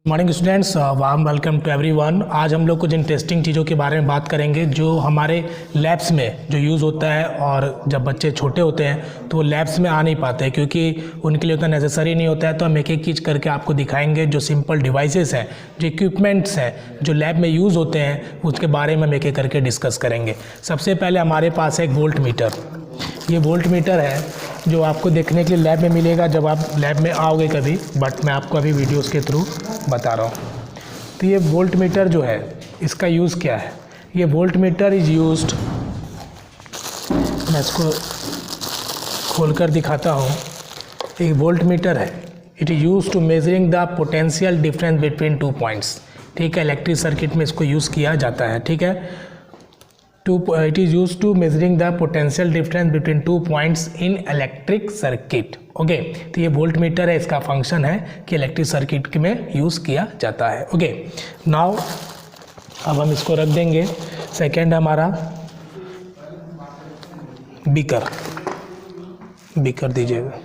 Morning students, warm welcome to everyone. आज हम लोग कुछ इंटरेस्टिंग चीज़ों के बारे में बात करेंगे जो हमारे लैब्स में जो यूज़ होता है। और जब बच्चे छोटे होते हैं तो वो लैब्स में आ नहीं पाते क्योंकि उनके लिए उतना नेसेसरी नहीं होता है। तो हम एक एक चीज़ करके आपको दिखाएंगे जो सिंपल डिवाइसेस हैं, जो इक्विपमेंट्स हैं जो लैब में यूज़ होते हैं, उसके बारे में हम एक एक करके डिस्कस करेंगे। सबसे पहले हमारे पास है एक वोल्ट मीटर। ये वोल्ट मीटर है जो आपको देखने के लिए लैब में मिलेगा जब आप लैब में आओगे कभी, बट मैं आपको अभी वीडियोस के थ्रू बता रहा हूँ। तो ये वोल्ट मीटर जो है इसका यूज़ क्या है? ये वोल्ट मीटर इज़ यूज्ड, मैं इसको खोलकर दिखाता हूँ। एक वोल्ट मीटर है, it is use to measuring the potential difference between 2 points. ठीक है, इलेक्ट्रिक सर्किट में इसको यूज़ किया जाता है। ठीक है, it is used to measuring the potential difference between 2 points in electric circuit। Okay, तो ये वोल्ट मीटर है, इसका फंक्शन है कि इलेक्ट्रिक सर्किट में यूज़ किया जाता है। ओके, नाउ अब हम इसको रख देंगे। सेकेंड हमारा बीकर दीजिएगा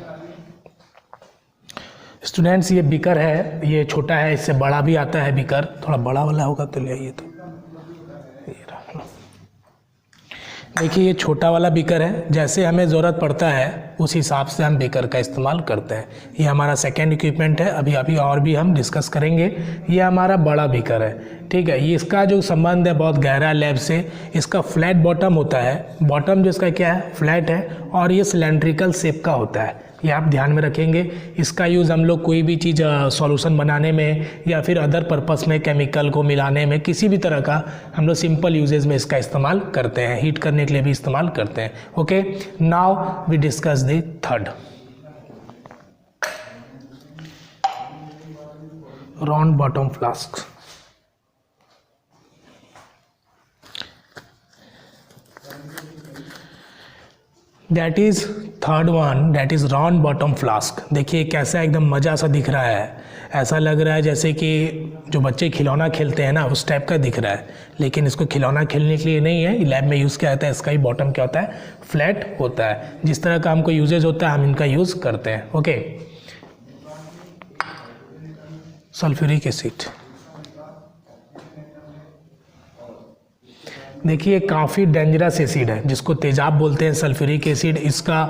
स्टूडेंट्स। ये बीकर है, ये छोटा है, इससे बड़ा भी आता है बीकर। थोड़ा बड़ा वाला होगा तो ले आइए। तो देखिए, ये छोटा वाला बीकर है, जैसे हमें ज़रूरत पड़ता है उस हिसाब से हम बीकर का इस्तेमाल करते हैं। ये हमारा सेकेंड इक्विपमेंट है, अभी और भी हम डिस्कस करेंगे। ये हमारा बड़ा बीकर है। ठीक है, ये इसका जो संबंध है बहुत गहरा लैब से। इसका फ्लैट बॉटम होता है, बॉटम जो इसका क्या है, फ्लैट है, और ये सिलेंड्रिकल शेप का होता है। ये आप ध्यान में रखेंगे। इसका यूज़ हम लोग कोई भी चीज़ सॉल्यूशन बनाने में या फिर अदर पर्पस में, केमिकल को मिलाने में, किसी भी तरह का हम लोग सिंपल यूजेज में इसका इस्तेमाल करते हैं। हीट करने के लिए भी इस्तेमाल करते हैं। Okay, now we discuss the third, round bottom flask. That is third one, that is round bottom flask. देखिए कैसा एकदम मज़ा सा दिख रहा है, ऐसा लग रहा है जैसे कि जो बच्चे खिलौना खेलते हैं ना, उस टाइप का दिख रहा है। लेकिन इसको खिलौना खेलने के लिए नहीं है, लैब में यूज़ किया जाता है। इसका ही बॉटम क्या होता है, फ्लैट होता है। जिस तरह का हमको यूजेज होता है हम इनका यूज़ करते हैं। Okay, sulphuric acid. देखिए काफ़ी डेंजरस एसिड है जिसको तेजाब बोलते हैं, सल्फ्यूरिक एसिड। इसका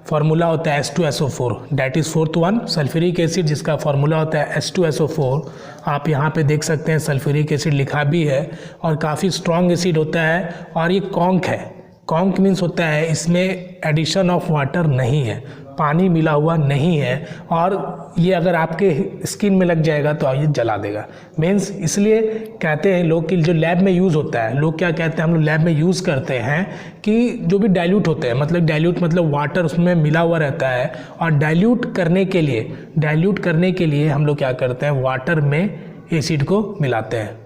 फार्मूला होता है H2SO4, that is fourth one, sulphuric acid, जिसका फार्मूला होता है H2SO4। आप यहाँ पे देख सकते हैं सल्फ्यूरिक एसिड लिखा भी है, और काफ़ी स्ट्रॉन्ग एसिड होता है। और ये कॉन्क है, कॉन्क मीन्स होता है इसमें एडिशन ऑफ वाटर नहीं है, पानी मिला हुआ नहीं है, और ये अगर आपके स्किन में लग जाएगा तो ये जला देगा। मीन्स इसलिए कहते हैं लोग कि जो लैब में यूज़ होता है, लोग क्या कहते हैं, हम लोग लैब में यूज़ करते हैं कि जो भी डाइल्यूट होते हैं, मतलब डाइल्यूट मतलब वाटर उसमें मिला हुआ रहता है, और डाइल्यूट करने के लिए हम लोग क्या करते हैं, वाटर में एसिड को मिलाते हैं।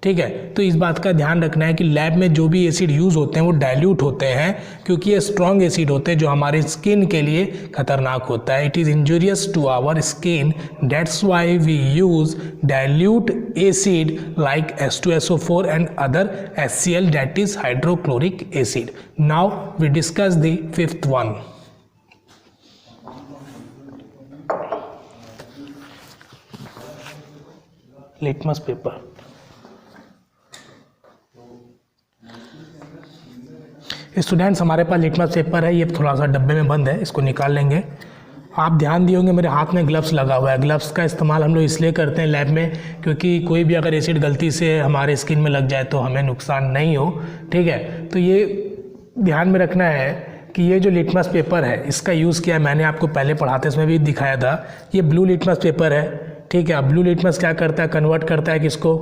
ठीक है, तो इस बात का ध्यान रखना है कि लैब में जो भी एसिड यूज़ होते हैं वो डाइल्यूट होते हैं, क्योंकि ये स्ट्रॉन्ग एसिड होते हैं जो हमारे स्किन के लिए खतरनाक होता है। It is injurious to our skin, that's why we use dilute acid like H2SO4 and other HCl, that is hydrochloric acid. Now we discuss the fifth one, litmus paper. Students, हमारे पास litmus paper है, ये थोड़ा सा डब्बे में बंद है, इसको निकाल लेंगे। आप ध्यान दिए होंगे मेरे हाथ में ग्लव्स लगा हुआ है। ग्लव्स का इस्तेमाल हम लोग इसलिए करते हैं लैब में क्योंकि कोई भी अगर एसिड गलती से हमारे स्किन में लग जाए तो हमें नुकसान नहीं हो। ठीक है, तो ये ध्यान में रखना है कि ये जो लिटमस पेपर है इसका यूज़ किया है, मैंने आपको पहले पढ़ाते इसमें भी दिखाया था। ये ब्लू लिटमस पेपर है। ठीक है, अब ब्लू लिटमस क्या करता है, कन्वर्ट करता है किसको,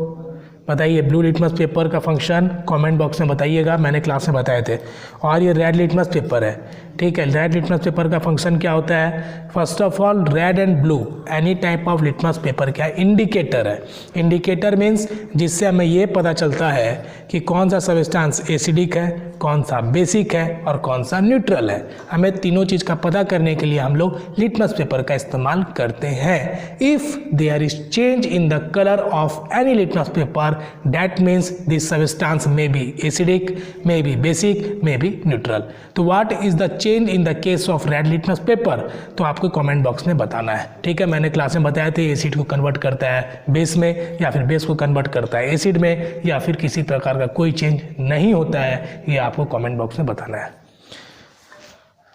बताइए। ब्लू लिटमस पेपर का फंक्शन कमेंट बॉक्स में बताइएगा, मैंने क्लास में बताए थे। और ये रेड लिटमस पेपर है। ठीक है, रेड लिटमस पेपर का फंक्शन क्या होता है, first of all red and blue any type of litmus paper क्या है, इंडिकेटर है। इंडिकेटर मीन्स जिससे हमें ये पता चलता है कि कौन सा सब्सटेंस एसिडिक है, कौन सा बेसिक है और कौन सा न्यूट्रल है। हमें तीनों चीज़ का पता करने के लिए हम लोग लिटमस पेपर का इस्तेमाल करते हैं। If there is change in the colour of any litmus paper, that means this substance may be acidic, may be basic, may be neutral. तो what is the change in the case of red litmus paper, तो आपको comment box में बताना है। ठीक है, मैंने class में बताया था एसिड को कन्वर्ट करता है बेस में, या फिर बेस को कन्वर्ट करता है एसिड में, या फिर किसी प्रकार का कोई चेंज नहीं होता है, ये आपको कमेंट बॉक्स में बताना है।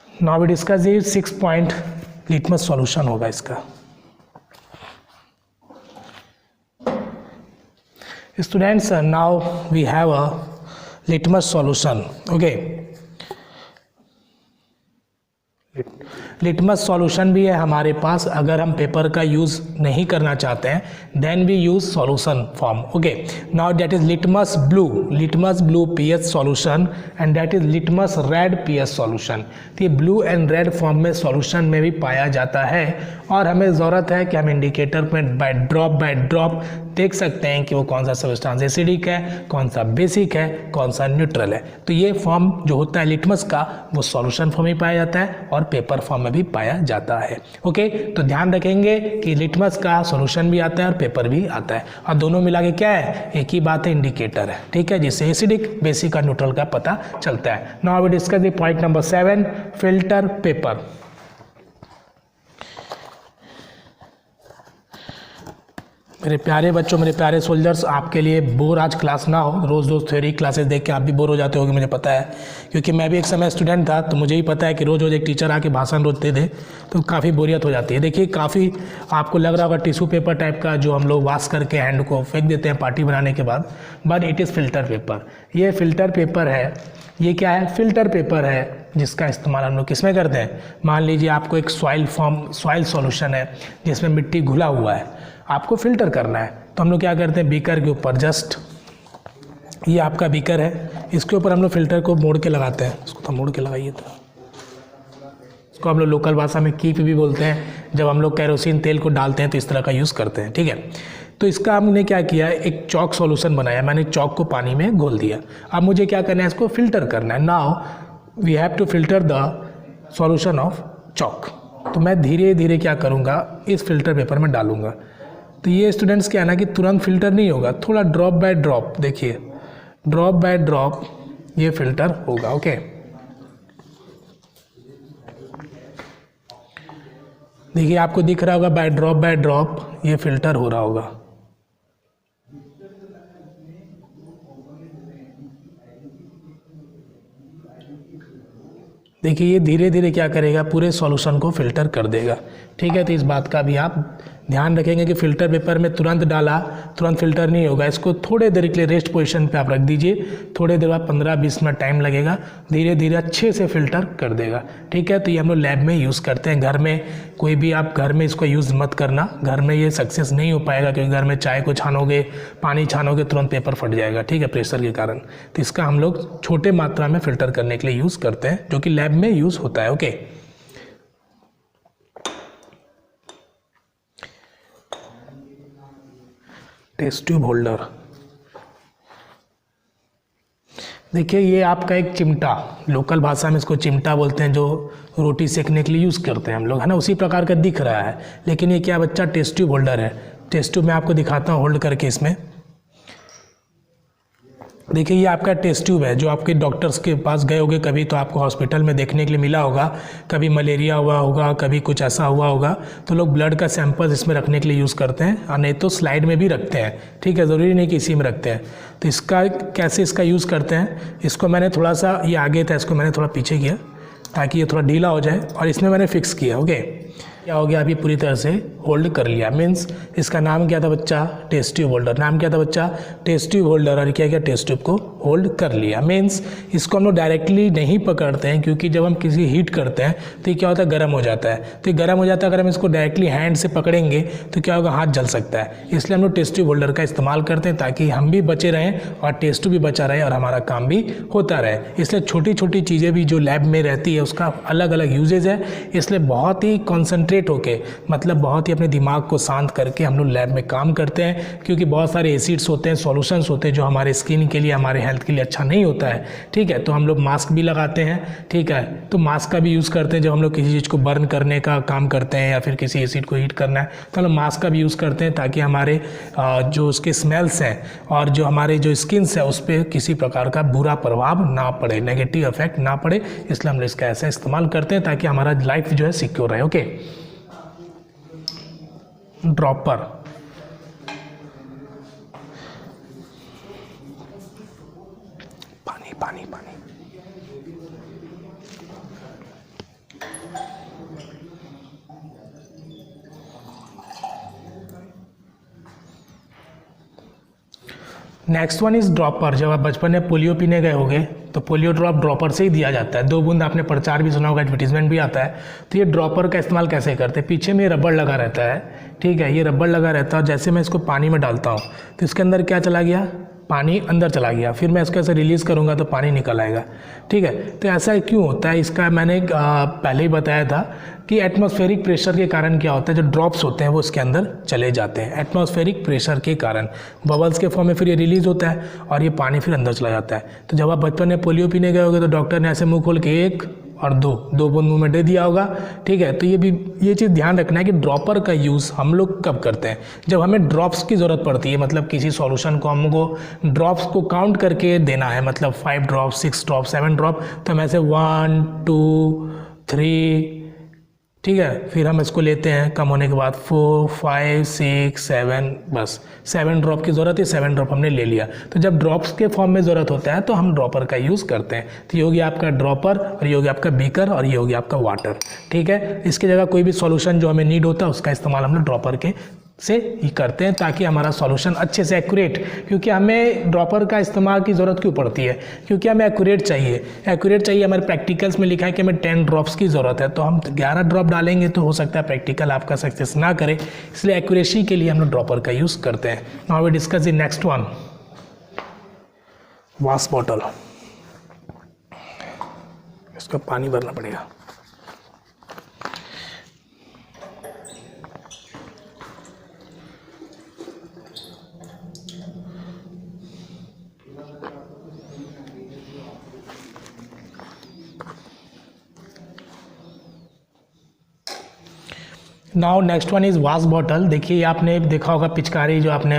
नाउ वी डिस्कस ये 6 पॉइंट लिटमस सॉल्यूशन होगा इसका। Students, now we have a litmus solution. Okay, litmus solution भी है हमारे पास। अगर हम पेपर का यूज़ नहीं करना चाहते हैं then we use solution form. Okay, now that is litmus blue pH solution and that is litmus red pH solution. तो ये ब्लू एंड रेड फॉर्म में सॉल्यूशन में भी पाया जाता है और हमें ज़रूरत है कि हम इंडिकेटर में बाय ड्रॉप देख सकते हैं कि वो कौन सा सब्सटेंस एसिडिक है, कौन सा बेसिक है, कौन सा न्यूट्रल है। तो ये फॉर्म जो होता है लिटमस का वो सॉल्यूशन फॉर्म में पाया जाता है और पेपर फॉर्म में भी पाया जाता है। ओके, तो ध्यान रखेंगे कि लिटमस का सॉल्यूशन भी आता है और पेपर भी आता है और दोनों मिला के क्या है, एक ही बात है, इंडिकेटर है। ठीक है, जिससे एसिडिक, बेसिक और न्यूट्रल का पता चलता है। Now we discuss the point number 7, filter paper. मेरे प्यारे बच्चों, मेरे प्यारे सोल्जर्स, आपके लिए बोर आज क्लास ना हो। रोज़ थ्योरी क्लासेस देख के आप भी बोर हो जाते होगे, मुझे पता है, क्योंकि मैं भी एक समय स्टूडेंट था तो मुझे ही पता है कि रोज़ एक टीचर आके भाषण रोते थे तो काफ़ी बोरियत हो जाती है। देखिए, काफ़ी आपको लग रहा होगा टिश्यू पेपर टाइप का जो हम लोग वॉश करके हैंड को फेंक देते हैं पार्टी बनाने के बाद, but it is filter paper. ये फिल्टर पेपर है। ये क्या है, फिल्टर पेपर है जिसका इस्तेमाल हम लोग किस में करते हैं। मान लीजिए आपको एक सॉइल सॉल्यूशन है जिसमें मिट्टी घुला हुआ है, आपको फिल्टर करना है, तो हम लोग क्या करते हैं, बीकर के ऊपर जस्ट, ये आपका बीकर है, इसके ऊपर हम लोग फिल्टर को मोड़ के लगाते हैं। इसको तो मोड़ के लगाइए, तो इसको हम लोग लोकल भाषा में कीप भी बोलते हैं। जब हम लोग कैरोसिन तेल को डालते हैं तो इस तरह का यूज़ करते हैं। ठीक है, तो इसका हमने क्या किया, एक चॉक सॉल्यूशन बनाया। मैंने चॉक को पानी में घोल दिया। अब मुझे क्या करना है, इसको फिल्टर करना है। Now we have to filter the solution of chalk. तो मैं धीरे धीरे क्या करूँगा, इस फिल्टर पेपर में डालूँगा। तो ये स्टूडेंट्स क्या है ना कि तुरंत फिल्टर नहीं होगा, थोड़ा ड्रॉप बाय ड्रॉप, देखिए ड्रॉप बाय ड्रॉप ये फिल्टर होगा। ओके, देखिए आपको दिख रहा होगा बाय ड्रॉप ये फिल्टर हो रहा होगा। देखिए ये धीरे धीरे क्या करेगा, पूरे सॉल्यूशन को फिल्टर कर देगा। ठीक है, तो इस बात का भी आप ध्यान रखेंगे कि फिल्टर पेपर में तुरंत डाला तुरंत फिल्टर नहीं होगा। इसको थोड़े देर के लिए रेस्ट पोजीशन पे आप रख दीजिए, थोड़े देर बाद 15-20 मिनट टाइम लगेगा, धीरे धीरे अच्छे से फिल्टर कर देगा। ठीक है, तो ये हम लोग लैब में यूज़ करते हैं। घर में कोई भी आप घर में इसको यूज़ मत करना, घर में ये सक्सेस नहीं हो पाएगा, क्योंकि घर में चाय को छानोगे, पानी छानोगे, तुरंत पेपर फट जाएगा। ठीक है, प्रेशर के कारण। तो इसका हम लोग छोटे मात्रा में फिल्टर करने के लिए यूज़ करते हैं, जो कि लैब में यूज़ होता है। Okay, test tube holder. देखिए ये आपका एक चिमटा, लोकल भाषा में इसको चिमटा बोलते हैं, जो रोटी सेकने के लिए यूज़ करते हैं हम लोग, है ना, उसी प्रकार का दिख रहा है। लेकिन ये क्या बच्चा, टेस्ट ट्यूब होल्डर है। टेस्ट ट्यूब मैं आपको दिखाता हूँ होल्ड करके। इसमें देखिए ये आपका टेस्ट ट्यूब है, जो आपके डॉक्टर्स के पास गए होगे कभी, तो आपको हॉस्पिटल में देखने के लिए मिला होगा। कभी मलेरिया हुआ होगा, कभी कुछ ऐसा हुआ होगा, तो लोग ब्लड का सैंपल इसमें रखने के लिए यूज़ करते हैं, और नहीं तो स्लाइड में भी रखते हैं। ठीक है, ज़रूरी नहीं कि इसी में रखते हैं। तो इसका कैसे इसका यूज़ करते हैं, इसको मैंने थोड़ा सा, ये आगे था, इसको मैंने थोड़ा पीछे किया ताकि ये थोड़ा ढीला हो जाए, और इसमें मैंने फिक्स किया। ओके, क्या हो गया, अभी पूरी तरह से होल्ड कर लिया। मीन्स इसका नाम क्या था बच्चा, टेस्ट ट्यूब होल्डर। नाम क्या था बच्चा, टेस्ट ट्यूब होल्डर। और क्या टेस्ट ट्यूब को होल्ड कर लिया। मीन्स इसको हम लोग डायरेक्टली नहीं पकड़ते हैं, क्योंकि जब हम किसी हीट करते हैं तो ये क्या होता है, गर्म हो जाता है। तो ये गर्म हो जाता है, अगर हम इसको डायरेक्टली हैंड से पकड़ेंगे तो क्या होगा, हाथ जल सकता है। इसलिए हम लोग टेस्ट ट्यूब होल्डर का इस्तेमाल करते हैं, ताकि हम भी बचे रहें और टेस्ट ट्यूब भी बचा रहे और हमारा काम भी होता रहे। इसलिए छोटी छोटी चीज़ें भी जो लैब में रहती है उसका अलग अलग यूजेज है, इसलिए बहुत ही कॉन्सेंट्रेट कॉन्सेंट्रेट होके, मतलब बहुत ही अपने दिमाग को शांत करके हम लोग लैब में काम करते हैं, क्योंकि बहुत सारे एसिड्स होते हैं, सॉल्यूशंस होते हैं जो हमारे स्किन के लिए, हमारे हेल्थ के लिए अच्छा नहीं होता है, ठीक है। तो हम लोग मास्क भी लगाते हैं, ठीक है। तो मास्क का भी यूज़ करते हैं जब हम लोग किसी चीज़ को बर्न करने का काम करते हैं या फिर किसी एसिड को हीट करना है, तो हम लोग मास्क का भी यूज़ करते हैं ताकि हमारे जो उसके स्मेल्स हैं और जो हमारे जो स्किन्स है उस पर किसी प्रकार का बुरा प्रभाव ना पड़े, नेगेटिव इफेक्ट ना पड़े, इसलिए हम लोग इसका ऐसा इस्तेमाल करते हैं ताकि हमारा लाइफ जो है सिक्योर रहे। ओके, ड्रॉपर, पानी पानी पानी। Next one is dropper. जब आप बचपन में पोलियो पीने गए होंगे तो पोलियो ड्रॉप ड्रॉपर से ही दिया जाता है। 2 बूंद आपने प्रचार भी सुना होगा, एडवर्टीजमेंट भी आता है। तो ये ड्रॉपर का इस्तेमाल कैसे करते हैं, पीछे में रबड़ लगा रहता है, ठीक है, ये रबड़ लगा रहता है। जैसे मैं इसको पानी में डालता हूँ तो इसके अंदर क्या चला गया, पानी अंदर चला गया, फिर मैं इसको ऐसे रिलीज़ करूँगा तो पानी निकल आएगा, ठीक है। तो ऐसा क्यों होता है, इसका मैंने पहले ही बताया था कि एटमॉस्फेरिक प्रेशर के कारण क्या होता है, जो ड्रॉप्स होते हैं वो इसके अंदर चले जाते हैं। एटमॉस्फेरिक प्रेशर के कारण बबल्स के फॉर्म में फिर ये रिलीज़ होता है और ये पानी फिर अंदर चला जाता है। तो जब आप बचपन में पोलियो पीने गए होगे तो डॉक्टर ने ऐसे मुँह खोल के 1 और 2 बूंद मुँह में दे दिया होगा, ठीक है। तो ये चीज़ ध्यान रखना है कि ड्रॉपर का यूज़ हम लोग कब करते हैं, जब हमें ड्रॉप्स की ज़रूरत पड़ती है, मतलब किसी सॉल्यूशन को हमको ड्रॉप्स को काउंट करके देना है, मतलब 5 ड्रॉप, 6 ड्रॉप, 7 ड्रॉप, तो हम ऐसे 1 2 3, ठीक है, फिर हम इसको लेते हैं, कम होने के बाद 4 5 6 7, बस 7 ड्रॉप की ज़रूरत है, 7 ड्रॉप हमने ले लिया। तो जब ड्रॉप्स के फॉर्म में ज़रूरत होता है तो हम ड्रॉपर का यूज़ करते हैं। तो ये हो गया आपका ड्रॉपर, और ये हो गया आपका बीकर, और ये हो गया आपका वाटर, ठीक है। इसकी जगह कोई भी सॉल्यूशन जो हमें नीड होता है उसका इस्तेमाल हम लोग ड्रॉपर के से ही करते हैं ताकि हमारा सॉल्यूशन अच्छे से एक्यूरेट, क्योंकि हमें ड्रॉपर का इस्तेमाल की ज़रूरत क्यों पड़ती है, क्योंकि हमें एक्यूरेट चाहिए। हमारे प्रैक्टिकल्स में लिखा है कि हमें 10 ड्रॉप्स की ज़रूरत है, तो हम 11 ड्रॉप डालेंगे तो हो सकता है प्रैक्टिकल आपका सक्सेस ना करे, इसलिए एक्यूरेसी के लिए हम लोग ड्रॉपर का यूज़ करते हैं। Now we discuss the next one, wash bottle. इसका पानी भरना पड़ेगा। Now next one is wash bottle. देखिए आपने देखा होगा पिचकारी जो आपने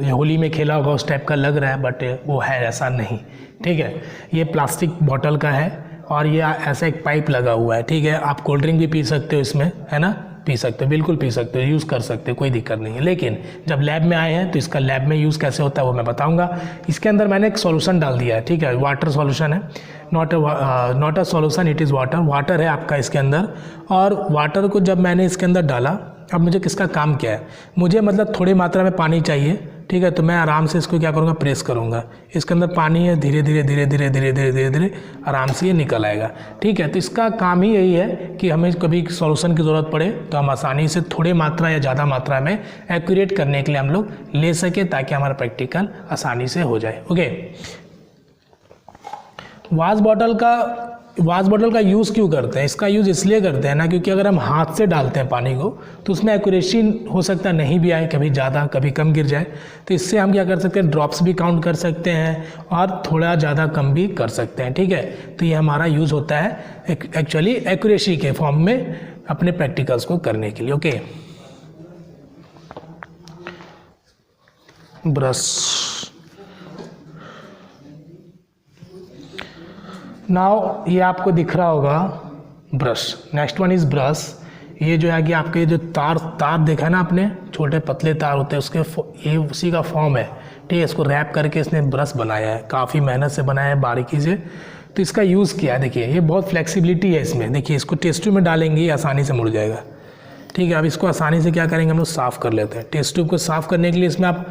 होली में खेला होगा उस टाइप का लग रहा है, बट वो है ऐसा नहीं, ठीक है। ये प्लास्टिक बॉटल का है और ये ऐसा एक पाइप लगा हुआ है, ठीक है। आप कोल्ड ड्रिंक भी पी सकते हो इसमें, है ना, पी सकते हो, बिल्कुल पी सकते हो, यूज़ कर सकते हो, कोई दिक्कत नहीं है। लेकिन जब लैब में आए हैं तो इसका लैब में यूज़ कैसे होता है वो मैं बताऊंगा। इसके अंदर मैंने एक सॉल्यूशन डाल दिया है, ठीक है, वाटर सॉल्यूशन है, not a solution, it is water है आपका इसके अंदर। और वाटर को जब मैंने इसके अंदर डाला, अब मुझे किसका काम क्या है, मुझे मतलब थोड़ी मात्रा में पानी चाहिए, ठीक है। तो मैं आराम से इसको क्या करूँगा, प्रेस करूँगा, इसके अंदर पानी है, धीरे धीरे धीरे धीरे धीरे धीरे धीरे धीरे आराम से ये निकल आएगा, ठीक है। तो इसका काम ही यही है कि हमें कभी सॉल्यूशन की ज़रूरत पड़े तो हम आसानी से थोड़ी मात्रा या ज़्यादा मात्रा में एक्यूरेट करने के लिए हम लोग ले सके, ताकि हमारा प्रैक्टिकल आसानी से हो जाए। ओके, वाश बॉटल का यूज़ क्यों करते हैं, इसका यूज़ इसलिए करते हैं ना, क्योंकि अगर हम हाथ से डालते हैं पानी को तो उसमें एक्यूरेसी हो सकता है नहीं भी आए, कभी ज़्यादा कभी कम गिर जाए। तो इससे हम क्या कर सकते हैं, ड्रॉप्स भी काउंट कर सकते हैं और थोड़ा ज़्यादा कम भी कर सकते हैं, ठीक है। तो ये हमारा यूज़ होता है एक्चुअली एक्यूरेसी के फॉर्म में अपने प्रैक्टिकल्स को करने के लिए। Okay, brush. नाउ ये आपको दिख रहा होगा brush. Next one is brush. ये जो है कि आपके जो तार देखा ना आपने, छोटे पतले तार होते हैं, उसके ये उसी का फॉर्म है, ठीक है। इसको रैप करके इसने ब्रश बनाया है, काफ़ी मेहनत से बनाया है, बारीकी से। तो इसका यूज़ किया है, देखिए ये बहुत फ्लेक्सिबिलिटी है इसमें। देखिए इसको टेस्ट ट्यूब में डालेंगे ये आसानी से मुड़ जाएगा, ठीक है। अब इसको आसानी से क्या करेंगे, हम लोग साफ़ कर लेते हैं। टेस्ट ट्यूब को साफ़ करने के लिए इसमें आप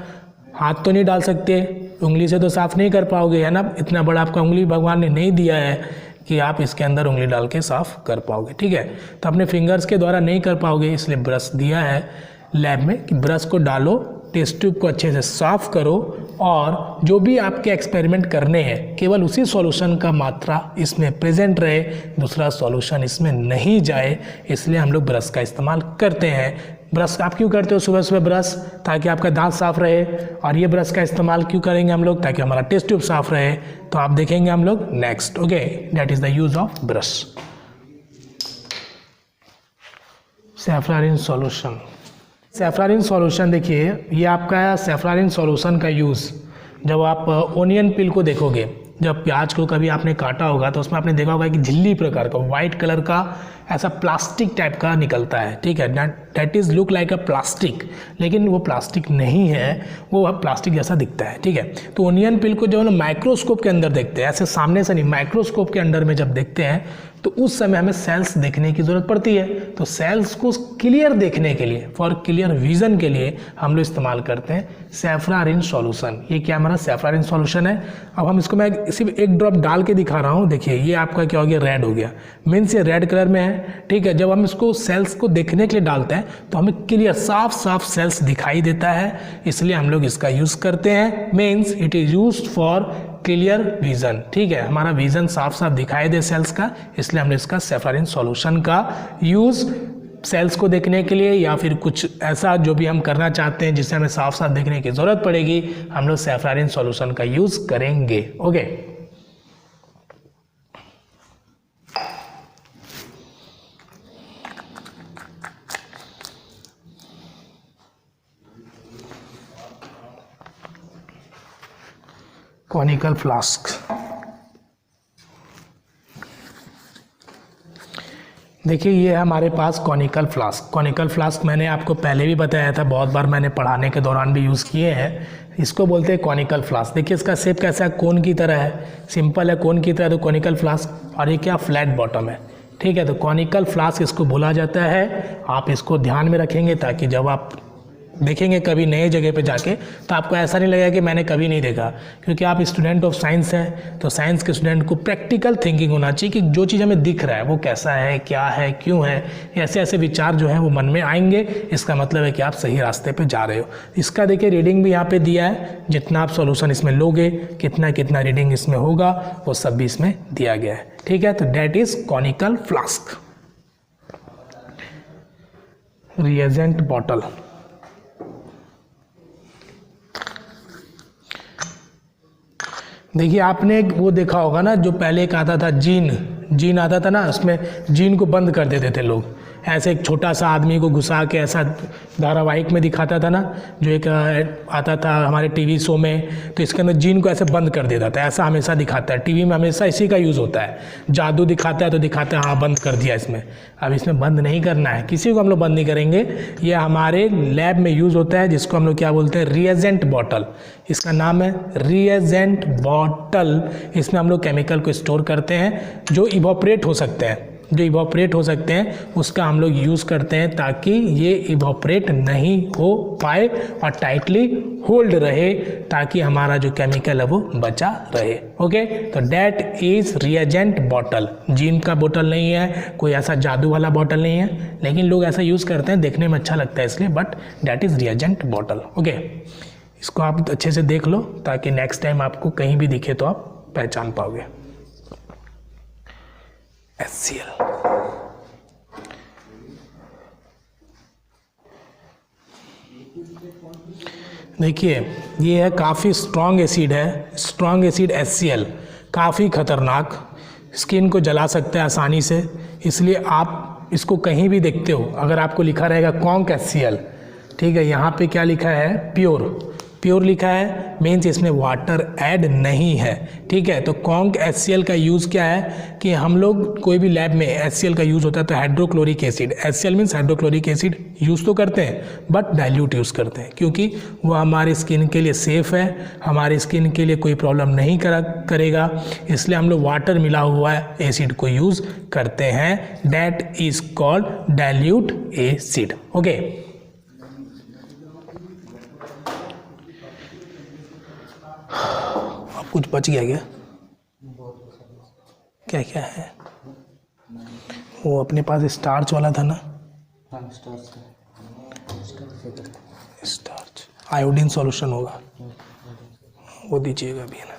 हाथ तो नहीं डाल सकते, उंगली से तो साफ़ नहीं कर पाओगे, है ना, इतना बड़ा आपका उंगली भगवान ने नहीं दिया है कि आप इसके अंदर उंगली डाल के साफ़ कर पाओगे, ठीक है। तो अपने फिंगर्स के द्वारा नहीं कर पाओगे, इसलिए ब्रश दिया है लैब में कि ब्रश को डालो, टेस्ट ट्यूब को अच्छे से साफ़ करो और जो भी आपके एक्सपेरिमेंट करने हैं केवल उसी सॉल्यूशन का मात्रा इसमें प्रेजेंट रहे, दूसरा सॉल्यूशन इसमें नहीं जाए, इसलिए हम लोग ब्रश का इस्तेमाल करते हैं। ब्रश आप क्यों करते हो सुबह सुबह ब्रश? ताकि आपका दांत साफ रहे। और ये ब्रश का इस्तेमाल क्यों करेंगे हम लोग? ताकि हमारा टेस्ट ट्यूब साफ रहे। तो आप देखेंगे हम लोग next. Okay, that is the use of brush. Safranin solution. Safranin solution देखिए, ये आपका सेफ्रारिन सॉल्यूशन का यूज़ जब आप ओनियन पिल को देखोगे, जब प्याज को कभी आपने काटा होगा तो उसमें आपने देखा होगा कि झिल्ली प्रकार का वाइट कलर का ऐसा प्लास्टिक टाइप का निकलता है, ठीक है, that is look like a plastic, लेकिन वो प्लास्टिक नहीं है, वो प्लास्टिक जैसा दिखता है, ठीक है। तो ओनियन पिल को जब हम माइक्रोस्कोप के अंदर देखते हैं, ऐसे सामने से नहीं, माइक्रोस्कोप के अंदर में जब देखते हैं तो उस समय हमें सेल्स देखने की ज़रूरत पड़ती है। तो सेल्स को क्लियर देखने के लिए, फॉर क्लियर विजन के लिए हम लोग इस्तेमाल करते हैं सेफ्रारिन सॉल्यूशन। ये क्या हमारा सेफ्रारिन सॉल्यूशन है। अब हम इसको, मैं सिर्फ एक ड्रॉप डाल के दिखा रहा हूँ। देखिए ये आपका क्या हो गया, रेड हो गया, मीन्स ये रेड कलर में है, ठीक है। जब हम इसको सेल्स को देखने के लिए डालते हैं तो हमें क्लियर साफ साफ सेल्स दिखाई देता है, इसलिए हम लोग इसका यूज़ करते हैं। Means it is used for clear vision, ठीक है, हमारा विजन साफ साफ दिखाई दे सेल्स का, इसलिए हमने इसका सेफ्रारिन सॉल्यूशन का यूज़ सेल्स को देखने के लिए या फिर कुछ ऐसा जो भी हम करना चाहते हैं जिससे हमें साफ साफ देखने की ज़रूरत पड़ेगी, हम लोग सेफ्रारिन सॉल्यूशन का यूज़ करेंगे। Okay, conical flask. देखिए ये है हमारे पास कॉनिकल फ्लास्क। कॉनिकल फ्लास्क मैंने आपको पहले भी बताया था, बहुत बार मैंने पढ़ाने के दौरान भी यूज़ किए हैं। इसको बोलते हैं कॉनिकल फ्लास्क। देखिए इसका शेप कैसा है, कोन की तरह है, सिंपल है, कोन की तरह, तो कॉनिकल फ्लास्क। और ये क्या, फ्लैट बॉटम है, ठीक है। तो कॉनिकल फ्लास्क इसको बोला जाता है। आप इसको ध्यान में रखेंगे ताकि जब आप देखेंगे कभी नए जगह पे जाके तो आपको ऐसा नहीं लगेगा कि मैंने कभी नहीं देखा, क्योंकि आप स्टूडेंट ऑफ साइंस हैं। तो साइंस के स्टूडेंट को प्रैक्टिकल थिंकिंग होना चाहिए कि जो चीज़ हमें दिख रहा है वो कैसा है, क्या है, क्यों है, ऐसे ऐसे विचार जो हैं वो मन में आएंगे। इसका मतलब है कि आप सही रास्ते पे जा रहे हो। इसका देखिए रीडिंग भी यहाँ पे दिया है, जितना आप सॉल्यूशन इसमें लोगे, कितना कितना रीडिंग इसमें होगा, वो सब भी इसमें दिया गया है, ठीक है। तो that is conical flask. Reagent bottle. देखिए आपने वो देखा होगा ना, जो पहले एक आता था जीन आता था ना, उसमें जीन को बंद कर देते थे लोग, ऐसे एक छोटा सा आदमी को घुसा के, ऐसा धारावाहिक में दिखाता था ना, जो एक आता था हमारे टीवी शो में, तो इसके अंदर जीन को ऐसे बंद कर देता था। ऐसा हमेशा दिखाता है टीवी में, हमेशा इसी का यूज़ होता है। जादू दिखाता है तो दिखाता है हाँ बंद कर दिया इसमें। अब इसमें बंद नहीं करना है, किसी को हम लोग बंद नहीं करेंगे। ये हमारे लैब में यूज़ होता है, जिसको हम लोग क्या बोलते हैं, रिएजेंट बॉटल। इसका नाम है रिएजेंट बॉटल। इसमें हम लोग केमिकल को स्टोर करते हैं जो इवोपरेट हो सकते हैं, उसका हम लोग यूज़ करते हैं ताकि ये इवोपरेट नहीं हो पाए और टाइटली होल्ड रहे, ताकि हमारा जो केमिकल है वो बचा रहे। ओके, तो that is reagent bottle. Gene का बोतल नहीं है, कोई ऐसा जादू वाला बॉटल नहीं है, लेकिन लोग ऐसा यूज़ करते हैं, देखने में अच्छा लगता है इसलिए, but that is reagent bottle. Okay, इसको आप अच्छे से देख लो ताकि नेक्स्ट टाइम आपको कहीं भी दिखे तो आप पहचान पाओगे। HCl। देखिए ये है काफ़ी स्ट्रॉन्ग एसिड है, स्ट्रॉन्ग एसिड HCl, काफ़ी खतरनाक, स्किन को जला सकता है आसानी से, इसलिए आप इसको कहीं भी देखते हो, अगर आपको लिखा रहेगा कॉन्क HCl, ठीक है, यहाँ पे क्या लिखा है, प्योर लिखा है, मीन्स इसमें वाटर ऐड नहीं है, ठीक है। तो कॉन्क HCl का यूज़ क्या है कि हम लोग कोई भी लैब में HCl का यूज़ होता है तो hydrochloric acid, HCl means hydrochloric acid use तो करते हैं बट डाइल्यूट यूज़ करते हैं, क्योंकि वो हमारी स्किन के लिए सेफ़ है, हमारी स्किन के लिए कोई प्रॉब्लम नहीं करेगा, इसलिए हम लोग वाटर मिला हुआ एसिड को यूज़ करते हैं। That is called dilute acid. Okay, कुछ बच गया क्या? क्या क्या है वो अपने पास स्टार्च वाला था ना, स्टार्च आयोडीन सॉल्यूशन होगा। वो दीजिएगा अभी है ना।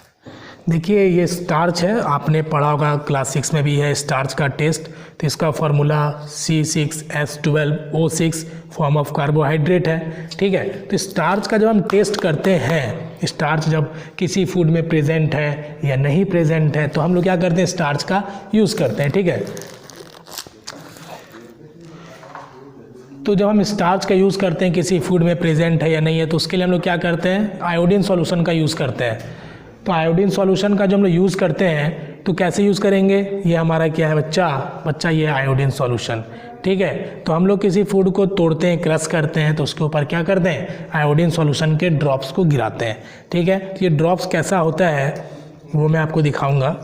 देखिए ये स्टार्च है, आपने पढ़ा होगा क्लास 6 में भी है स्टार्च का टेस्ट। तो इसका formula C6H12O6 form of carbohydrate है, ठीक है। तो स्टार्च का जब हम टेस्ट करते हैं, स्टार्च जब किसी फूड में प्रेजेंट है या नहीं प्रेजेंट है, तो हम लोग क्या करते हैं, स्टार्च का यूज़ करते हैं, ठीक है। तो जब हम स्टार्च का यूज़ करते हैं किसी फूड में प्रेजेंट है या नहीं है, तो उसके लिए हम लोग क्या करते हैं, आयोडीन सॉल्यूशन का यूज़ करते हैं। तो आयोडीन सॉल्यूशन का जब हम लोग यूज़ करते हैं तो कैसे यूज़ करेंगे, ये हमारा क्या है बच्चा ये आयोडीन सॉल्यूशन, ठीक है। तो हम लोग किसी फूड को तोड़ते हैं, क्रश करते हैं, तो उसके ऊपर क्या करते हैं, आयोडीन सॉल्यूशन के ड्रॉप्स को गिराते हैं, ठीक है। तो ये ड्रॉप्स कैसा होता है वो मैं आपको दिखाऊंगा।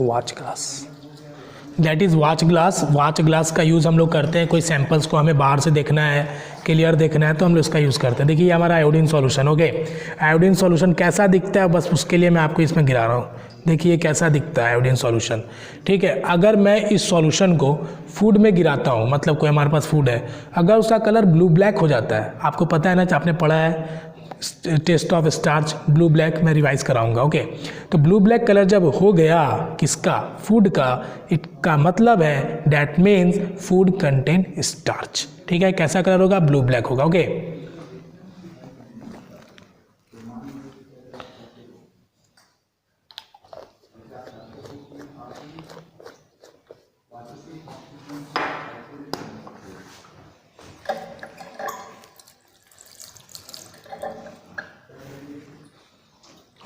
Watch glass, that is watch glass. Watch glass का यूज़ हम लोग करते हैं, कोई सैंपल्स को हमें बाहर से देखना है, क्लियर देखना है, तो हम लोग इसका यूज़ करते हैं। देखिए ये हमारा iodine solution, okay. Iodine solution कैसा दिखता है, बस उसके लिए मैं आपको इसमें गिरा रहा हूँ। देखिए कैसा दिखता है आयोडीन सॉल्यूशन, ठीक है। अगर मैं इस सॉल्यूशन को फूड में गिराता हूँ, मतलब कोई हमारे पास फूड है, अगर उसका कलर ब्लू ब्लैक हो जाता है, आपको पता है ना, आपने पढ़ा है test of starch blue black, मैं रिवाइज कराऊंगा, ओके। तो ब्लू ब्लैक कलर जब हो गया किसका, फूड का, इसका मतलब है that means food contain starch, ठीक है। कैसा कलर होगा, ब्लू ब्लैक होगा, ओके।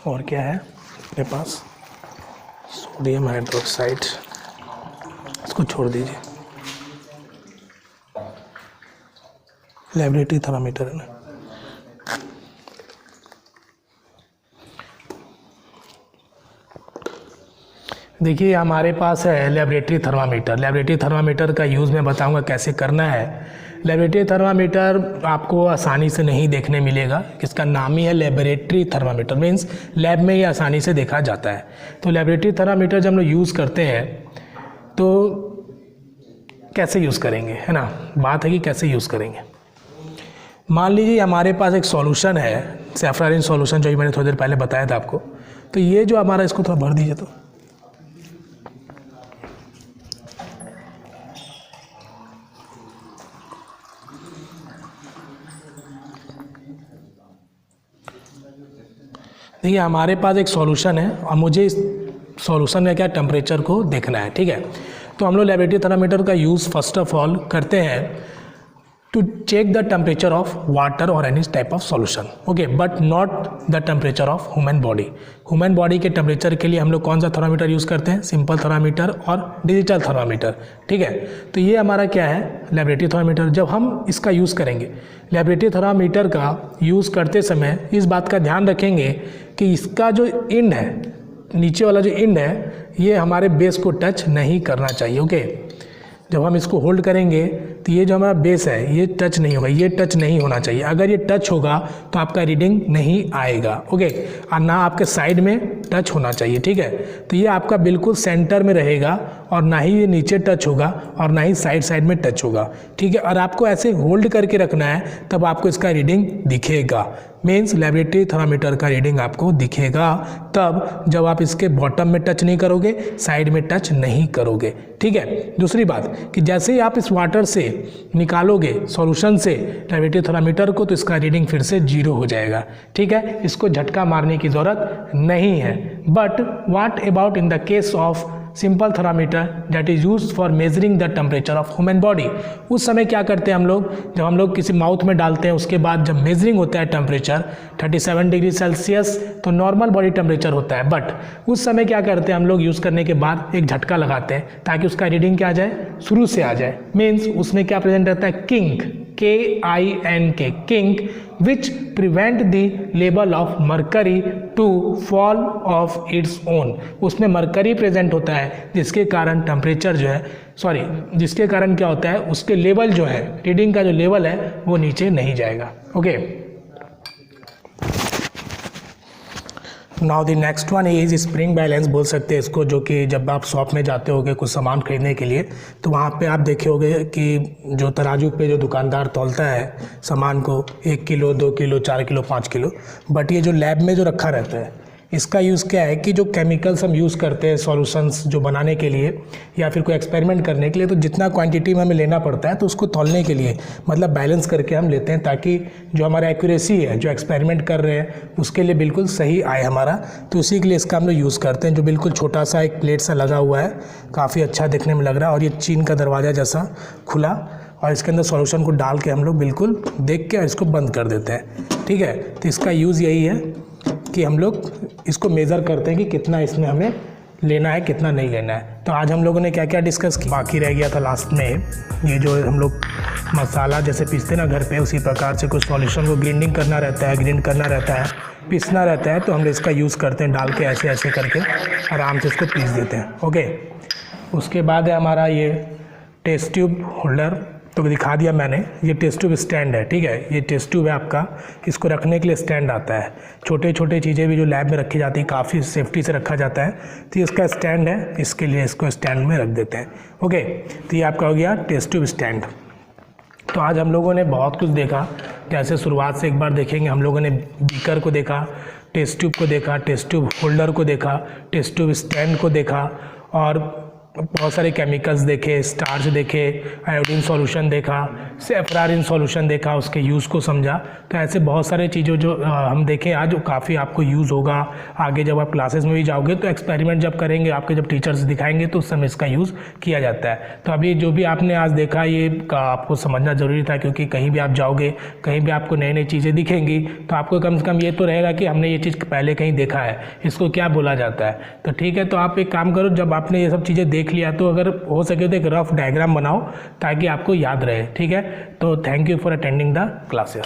और क्या है मेरे पास, सोडियम हाइड्रोक्साइड, इसको छोड़ दीजिए, लेबोरेटरी थर्मामीटर है ना। देखिए हमारे पास है लेबोरेटरी थर्मामीटर। लेबोरेटरी थर्मामीटर का यूज़ मैं बताऊंगा कैसे करना है। लेबोरेटरी थर्मामीटर आपको आसानी से नहीं देखने मिलेगा, इसका नाम ही है लेबोरेटरी थर्मामीटर, मीन्स लैब में ही आसानी से देखा जाता है। तो लेबोरेटरी थर्मामीटर जब हम लोग यूज़ करते हैं तो कैसे यूज़ करेंगे, है ना, बात है कि कैसे यूज़ करेंगे। मान लीजिए हमारे पास एक सॉल्यूशन है, सैफरान सॉल्यूशन, जो मैंने थोड़ी देर पहले बताया था आपको। तो ये जो हमारा, इसको थोड़ा भर दीजिए। तो देखिए हमारे पास एक सॉल्यूशन है और मुझे इस सॉल्यूशन में क्या टेम्परेचर को देखना है, ठीक है। तो हम लोग लेबोरेटरी थर्मामीटर का यूज़ फर्स्ट ऑफ ऑल करते हैं to check the temperature of water और any type of solution, okay, but not the temperature of human body. Human body के टेम्परेचर के लिए हम लोग कौन सा थर्मामीटर यूज़ करते हैं, सिंपल थर्मामीटर और डिजिटल थर्मामीटर, ठीक है। तो ये हमारा क्या है, लेबोरेटरी थर्मामीटर। जब हम इसका यूज़ करेंगे, लेबोरेटरी थर्मामीटर का यूज़ करते समय इस बात का ध्यान रखेंगे कि इसका जो एंड है, नीचे वाला जो एंड है, ये हमारे बेस को टच नहीं करना चाहिए, ओके। जब हम इसको होल्ड करेंगे तो ये जो हमारा बेस है ये टच नहीं होगा, ये टच नहीं होना चाहिए। अगर ये टच होगा तो आपका रीडिंग नहीं आएगा, ओके। और ना आपके साइड में टच होना चाहिए, ठीक है। तो ये आपका बिल्कुल सेंटर में रहेगा और ना ही ये नीचे टच होगा और ना ही साइड साइड में टच होगा, ठीक है। और आपको ऐसे होल्ड करके रखना है, तब आपको इसका रीडिंग दिखेगा। मीन्स लेबोरेटरी थर्मामीटर का रीडिंग आपको दिखेगा तब जब आप इसके बॉटम में टच नहीं करोगे, साइड में टच नहीं करोगे, ठीक है। दूसरी बात कि जैसे ही आप इस वाटर से निकालोगे सॉल्यूशन से लेबोरेटरी थर्मामीटर को, तो इसका रीडिंग फिर से 0 हो जाएगा, ठीक है। इसको झटका मारने की ज़रूरत नहीं है। But what about in the case of simple thermometer that is used for measuring the temperature of human body. उस समय क्या करते हैं हम लोग, जब हम लोग किसी माउथ में डालते हैं, उसके बाद जब मेजरिंग होता है टेम्परेचर 37 डिग्री सेल्सियस, तो नॉर्मल बॉडी टेम्परेचर होता है। बट उस समय क्या करते हैं हम लोग, यूज़ करने के बाद एक झटका लगाते हैं ताकि उसका रीडिंग क्या आ जाए, शुरू से आ जाए। मीन्स उसमें क्या प्रेजेंट रहता है, kink KINK kink which prevent the level of mercury to fall of its own. उसमें मरकरी प्रेजेंट होता है जिसके कारण टेम्परेचर जो है जिसके कारण क्या होता है, उसके लेवल जो है, रीडिंग का जो लेवल है वो नीचे नहीं जाएगा। Okay, now the next one is spring balance बोल सकते हैं इसको, जो कि जब आप शॉप में जाते होगे कुछ सामान खरीदने के लिए तो वहाँ पे आप देखे होगे कि जो तराजू पे जो दुकानदार तौलता है सामान को 1 kilo 2 kilo 4 kilo 5 kilo, but ये जो लैब में जो रखा रहता है इसका यूज़ क्या है कि जो केमिकल्स हम यूज़ करते हैं सॉल्यूशंस जो बनाने के लिए या फिर कोई एक्सपेरिमेंट करने के लिए, तो जितना क्वांटिटी में हमें लेना पड़ता है तो उसको तौलने के लिए मतलब बैलेंस करके हम लेते हैं ताकि जो हमारा एक्यूरेसी है जो एक्सपेरिमेंट कर रहे हैं उसके लिए बिल्कुल सही आए हमारा। तो उसी के लिए इसका हम लोग यूज़ करते हैं। जो बिल्कुल छोटा सा एक प्लेट सा लगा हुआ है, काफ़ी अच्छा देखने में लग रहा है, और ये चीन का दरवाज़ा जैसा खुला, और इसके अंदर सॉल्यूशन को डाल के हम लोग बिल्कुल देख के इसको बंद कर देते हैं। ठीक है, तो इसका यूज़ यही है कि हम लोग इसको मेज़र करते हैं कि कितना इसमें हमें लेना है कितना नहीं लेना है। तो आज हम लोगों ने क्या क्या डिस्कस किया, बाकी रह गया था लास्ट में ये जो हम लोग मसाला जैसे पीसते ना घर पे, उसी प्रकार से कुछ सॉल्यूशन को ग्राइंडिंग करना रहता है, ग्राइंड करना रहता है, पीसना रहता है, तो हम लोग इसका यूज़ करते हैं, डाल के ऐसे ऐसे करके आराम से इसको पीस देते हैं। ओके, उसके बाद है हमारा ये टेस्ट ट्यूब होल्डर, तो दिखा दिया मैंने, ये टेस्ट ट्यूब स्टैंड है। ठीक है, ये टेस्ट ट्यूब है आपका, इसको रखने के लिए स्टैंड आता है। छोटे छोटे चीज़ें भी जो लैब में रखी जाती है काफ़ी सेफ्टी से रखा जाता है, तो इसका स्टैंड है, इसके लिए इसको स्टैंड में रख देते हैं। ओके, तो ये आपका हो गया टेस्ट ट्यूब स्टैंड। तो आज हम लोगों ने बहुत कुछ देखा, कैसे शुरुआत से एक बार देखेंगे। हम लोगों ने बीकर को देखा, टेस्ट ट्यूब को देखा, टेस्ट ट्यूब होल्डर को देखा, टेस्ट ट्यूब स्टैंड को देखा, और बहुत सारे केमिकल्स देखे, स्टार्च देखे, आयोडीन सॉल्यूशन देखा, सेफ्रारिन सॉल्यूशन देखा, उसके यूज़ को समझा। तो ऐसे बहुत सारे चीज़ें जो हम देखें आज, जो काफ़ी आपको यूज़ होगा आगे जब आप क्लासेस में भी जाओगे, तो एक्सपेरिमेंट जब करेंगे आपके जब टीचर्स दिखाएंगे तो उस समय इसका यूज़ किया जाता है। तो अभी जो भी आपने आज देखा ये आपको समझना ज़रूरी था, क्योंकि कहीं भी आप जाओगे, कहीं भी आपको नई नई चीज़ें दिखेंगी तो आपको कम से कम ये तो रहेगा कि हमने ये चीज़ पहले कहीं देखा है, इसको क्या बोला जाता है। तो ठीक है, तो आप एक काम करो, जब आपने ये सब चीज़ें देख लिया तो अगर हो सके तो एक रफ डायग्राम बनाओ ताकि आपको याद रहे। ठीक है, तो thank you for attending the classes.